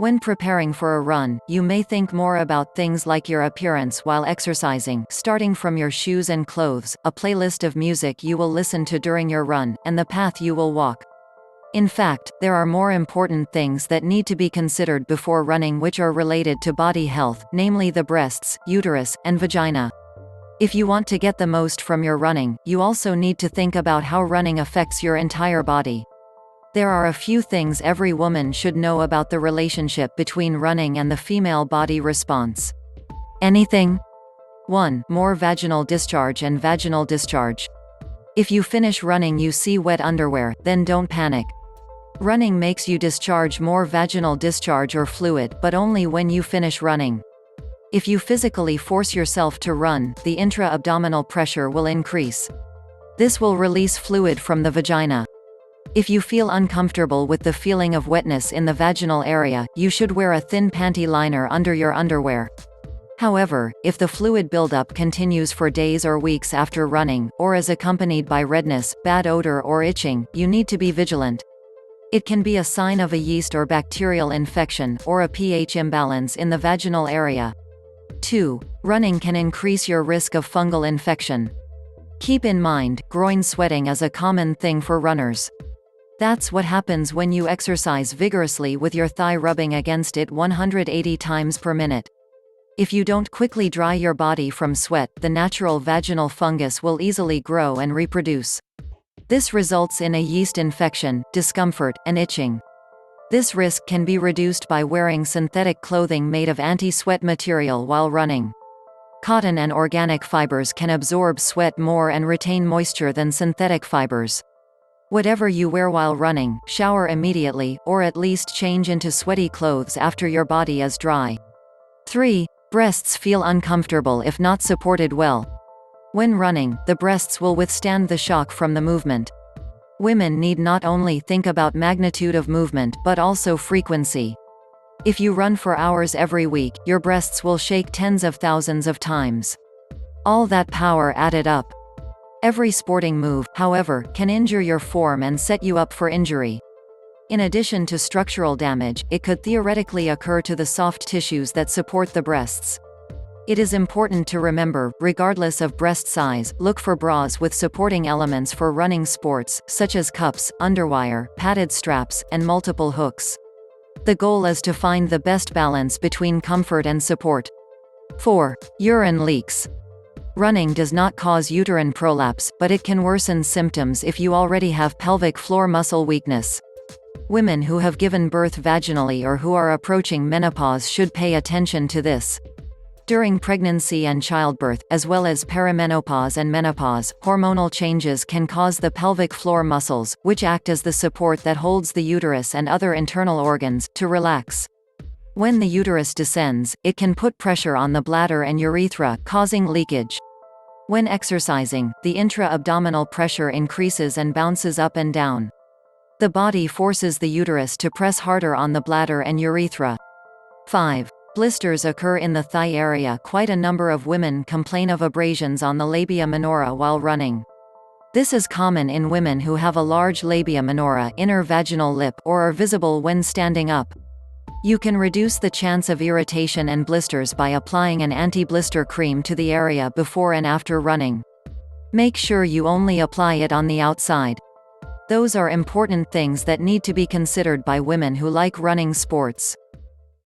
When preparing for a run, you may think more about things like your appearance while exercising, starting from your shoes and clothes, a playlist of music you will listen to during your run, and the path you will walk. In fact, there are more important things that need to be considered before running which are related to body health, namely the breasts, uterus, and vagina. If you want to get the most from your running, you also need to think about how running affects your entire body. There are a few things every woman should know about the relationship between running and the female body response. Anything? 1. More vaginal discharge and vaginal discharge. If you finish running you see wet underwear, then don't panic. Running makes you discharge more vaginal discharge or fluid, but only when you finish running. If you physically force yourself to run, the intra-abdominal pressure will increase. This will release fluid from the vagina. If you feel uncomfortable with the feeling of wetness in the vaginal area, you should wear a thin panty liner under your underwear. However, if the fluid buildup continues for days or weeks after running, or is accompanied by redness, bad odor or itching, you need to be vigilant. It can be a sign of a yeast or bacterial infection, or a pH imbalance in the vaginal area. 2. Running can increase your risk of fungal infection. Keep in mind, groin sweating is a common thing for runners. That's what happens when you exercise vigorously with your thigh rubbing against it 180 times per minute. If you don't quickly dry your body from sweat, the natural vaginal fungus will easily grow and reproduce. This results in a yeast infection, discomfort, and itching. This risk can be reduced by wearing synthetic clothing made of anti-sweat material while running. Cotton and organic fibers can absorb sweat more and retain moisture than synthetic fibers. Whatever you wear while running, shower immediately, or at least change into sweaty clothes after your body is dry. 3. Breasts feel uncomfortable if not supported well. When running, the breasts will withstand the shock from the movement. Women need not only think about magnitude of movement but also frequency. If you run for hours every week, your breasts will shake tens of thousands of times. All that power added up. Every sporting move, however, can injure your form and set you up for injury. In addition to structural damage, it could theoretically occur to the soft tissues that support the breasts. It is important to remember, regardless of breast size, look for bras with supporting elements for running sports, such as cups, underwire, padded straps, and multiple hooks. The goal is to find the best balance between comfort and support. 4. Urine leaks. Running does not cause uterine prolapse, but it can worsen symptoms if you already have pelvic floor muscle weakness. Women who have given birth vaginally or who are approaching menopause should pay attention to this. During pregnancy and childbirth, as well as perimenopause and menopause, hormonal changes can cause the pelvic floor muscles, which act as the support that holds the uterus and other internal organs, to relax. When the uterus descends, it can put pressure on the bladder and urethra, causing leakage. When exercising, the intra-abdominal pressure increases and bounces up and down. The body forces the uterus to press harder on the bladder and urethra. 5. Blisters occur in the thigh area. Quite a number of women complain of abrasions on the labia minora while running. This is common in women who have a large labia minora, inner vaginal lip, or are visible when standing up. You can reduce the chance of irritation and blisters by applying an anti-blister cream to the area before and after running. Make sure you only apply it on the outside. Those are important things that need to be considered by women who like running sports.